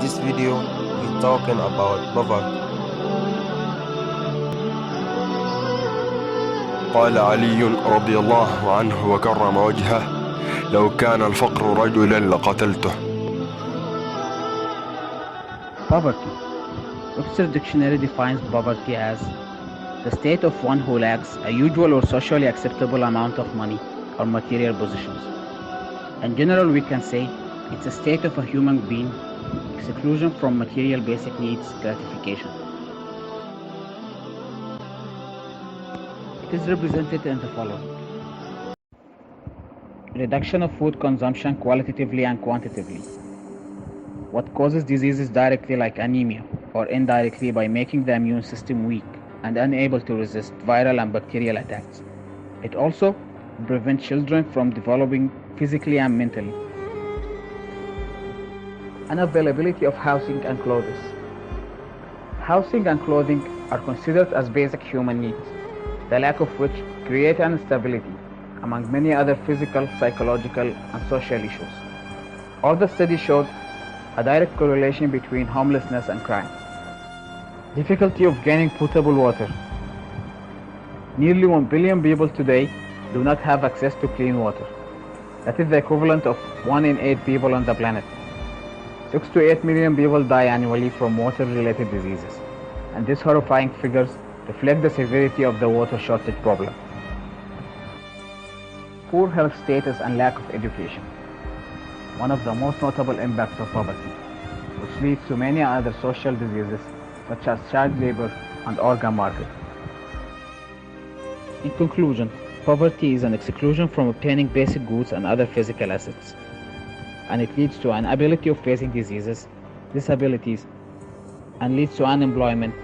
This video we're talking about poverty. قال علي رضي الله عنه وكرم وجهه: لو كان الفقر رجلا لقتلته. Poverty. Webster Dictionary defines poverty as the state of one who lacks a usual or socially acceptable amount of money or material possessions. In general, we can say it's a state of a human being exclusion from material basic needs gratification. It is represented in the following: reduction of food consumption qualitatively and quantitatively. What causes diseases directly, like anemia, or indirectly by making the immune system weak and unable to resist viral and bacterial attacks. It also prevents children from developing physically and mentally. Unavailability of housing and clothes. Housing and clothing are considered as basic human needs, the lack of which create instability among many other physical, psychological, and social issues. All the studies showed a direct correlation between homelessness and crime. Difficulty of gaining potable water. Nearly 1 billion people today do not have access to clean water. That is the equivalent of 1 in 8 people on the planet. 6 to 8 million people die annually from water-related diseases, and these horrifying figures reflect the severity of the water shortage problem. Poor health status and lack of education. One of the most notable impacts of poverty, which leads to many other social diseases such as child labor and organ market. In conclusion, poverty is an exclusion from obtaining basic goods and other physical assets, and it leads to an inability of facing diseases, disabilities, and leads to unemployment.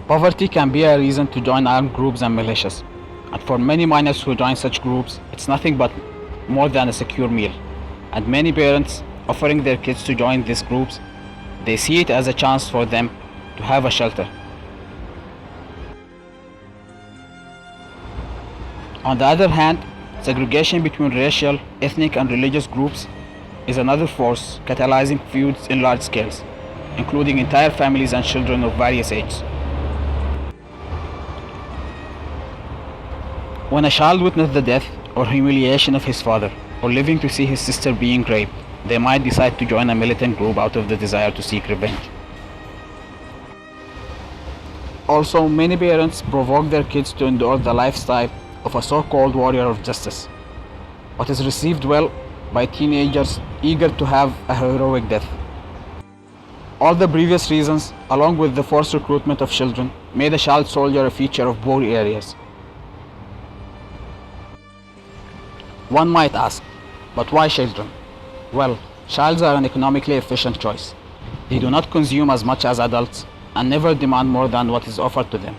Poverty can be a reason to join armed groups and militias, and for many minors who join such groups, it's nothing but more than a secure meal. And many parents offering their kids to join these groups, they see it as a chance for them to have a shelter. On the other hand, segregation between racial, ethnic, and religious groups is another force catalyzing feuds in large scales, including entire families and children of various ages. When a child witnesses the death or humiliation of his father, or living to see his sister being raped, they might decide to join a militant group out of the desire to seek revenge. Also, many parents provoke their kids to endure the lifestyle of a so-called warrior of justice, what is received well by teenagers eager to have a heroic death. All the previous reasons, along with the forced recruitment of children, made a child soldier a feature of poor areas. One might ask, but why children? Well, children are an economically efficient choice. They do not consume as much as adults and never demand more than what is offered to them.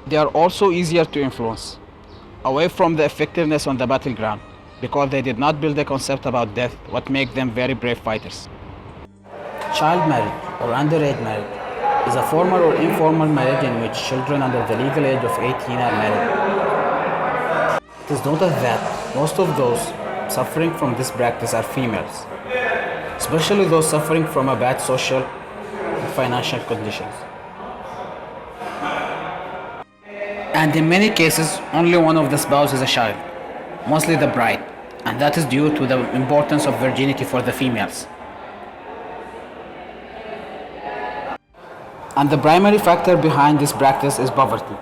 They are also easier to influence, away from the effectiveness on the battleground, because they did not build a concept about death, what makes them very brave fighters. Child marriage or underage marriage is a formal or informal marriage in which children under the legal age of 18 are married. It is noted that most of those suffering from this practice are females, especially those suffering from a bad social and financial conditions. And in many cases, only one of the spouses is a child, mostly the bride, and that is due to the importance of virginity for the females. And the primary factor behind this practice is poverty,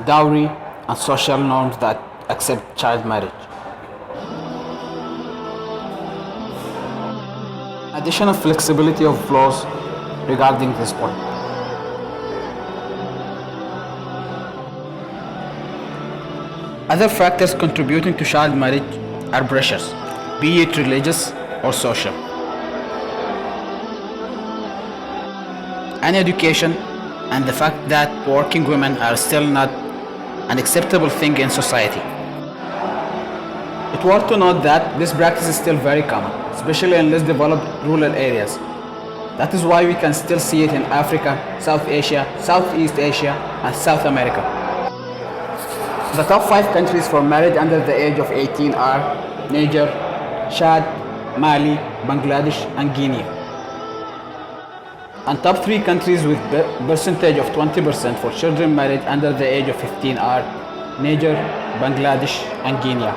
dowry, and social norms that accept child marriage. Additional flexibility of laws regarding this point. Other factors contributing to child marriage are pressures, be it religious or social. And education, and the fact that working women are still not an acceptable thing in society. It's worth to note that this practice is still very common, especially in less developed rural areas. That is why we can still see it in Africa, South Asia, Southeast Asia, and South America. The top 5 countries for marriage under the age of 18 are Niger, Chad, Mali, Bangladesh, and Guinea. And top 3 countries with percentage of 20% for children married under the age of 15 are Niger, Bangladesh, and Guinea.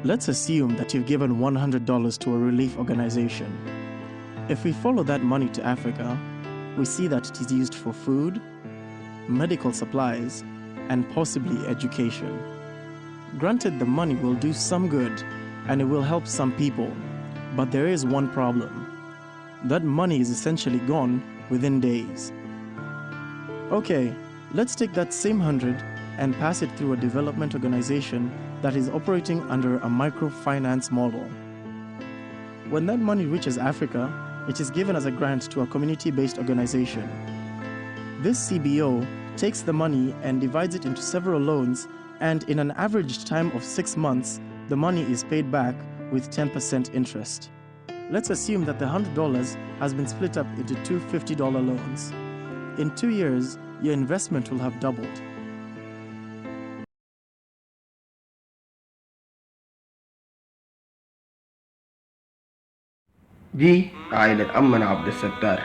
Let's assume that you've given $100 to a relief organization. If we follow that money to Africa, we see that it is used for food, medical supplies, and possibly education. Granted, the money will do some good and it will help some people, but there is one problem. That money is essentially gone within days. Okay, let's take that same 100 and pass it through a development organization that is operating under a microfinance model. When that money reaches Africa, it is given as a grant to a community-based organization. This CBO takes the money and divides it into several loans, and in an average time of 6 months, the money is paid back with 10% interest. Let's assume that the $100 has been split up into 2 $50 loans. In 2 years, your investment will have doubled. دي عائلة عمنا عبد الستار.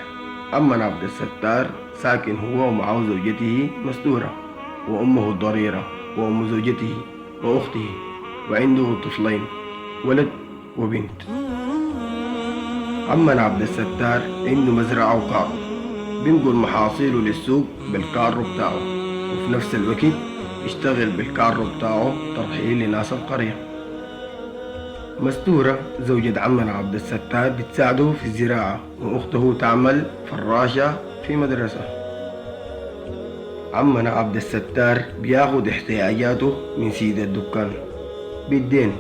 عمنا عبد الستار ساكن هو ومعه زوجته مستورة وأمه الضريرة وأم زوجته وأخته، وعنده طفلين ولد وبنت. عمنا عبد الستار عنده مزرعة وكارو، بينقل محاصيله للسوق بالكارو بتاعه، وفي نفس الوقت يشتغل بالكارو بتاعه ترحيل لناس القرية. مستورة زوجة عمنا عبد الستار بتساعده في الزراعة، وأخته تعمل فراشة في مدرسة. عمنا عبد الستار بياخد احتياجاته من سيد الدكان بالدين،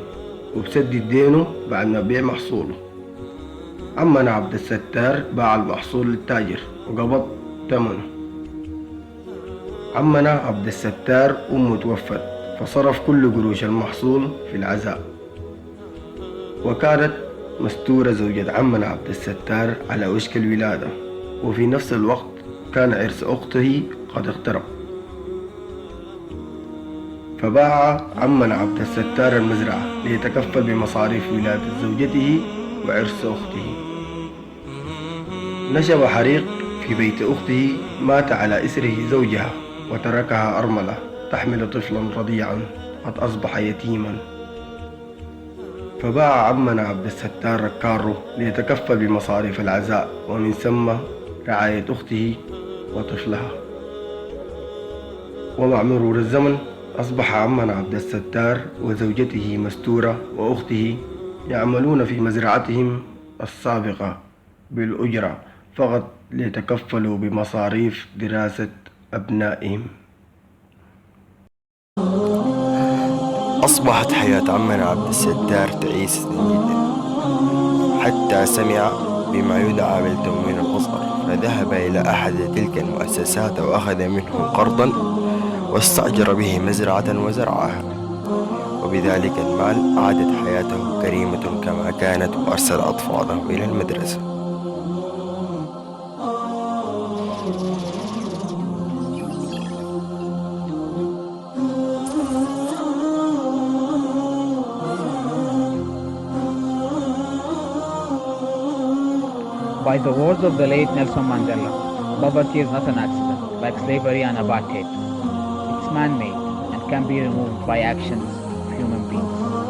وبسدد دينه بعد ما بيع محصوله. عمنا عبد الستار باع المحصول للتاجر وقبض ثمنه. عمنا عبد الستار أمه توفت، فصرف كل قروش المحصول في العزاء. وكانت مستورة زوجة عمنا عبد الستار على وشك الولادة، وفي نفس الوقت كان عرس أخته قد اقترب، فباع عمنا عبد الستار المزرعة ليتكفل بمصاريف ولادة زوجته وعرس أخته. نشب حريق في بيت أخته، مات على إثره زوجها وتركها أرملة تحمل طفلا رضيعا قد أصبح يتيما. فباع عمنا عبد الستار الكارو ليتكفل بمصاريف العزاء، ومن ثم رعاية أخته وطفلها. ومع مرور الزمن أصبح عمنا عبد الستار وزوجته مستورة وأخته يعملون في مزرعتهم السابقة بالأجرة فقط ليتكفلوا بمصاريف دراسة أبنائهم. أصبحت حياة عمنا عبد الستار تعيسة جدا، حتى سمع بما يدعى بالتموين الأصغر، فذهب إلى أحد تلك المؤسسات وأخذ منه قرضا واستأجر به مزرعة وزرعها، وبذلك المال عادت حياته كريمة كما كانت، وأرسل أطفاله إلى المدرسة. By the words of the late Nelson Mandela, poverty is not an accident, like slavery and apartheid. It's man-made and can be removed by actions of human beings.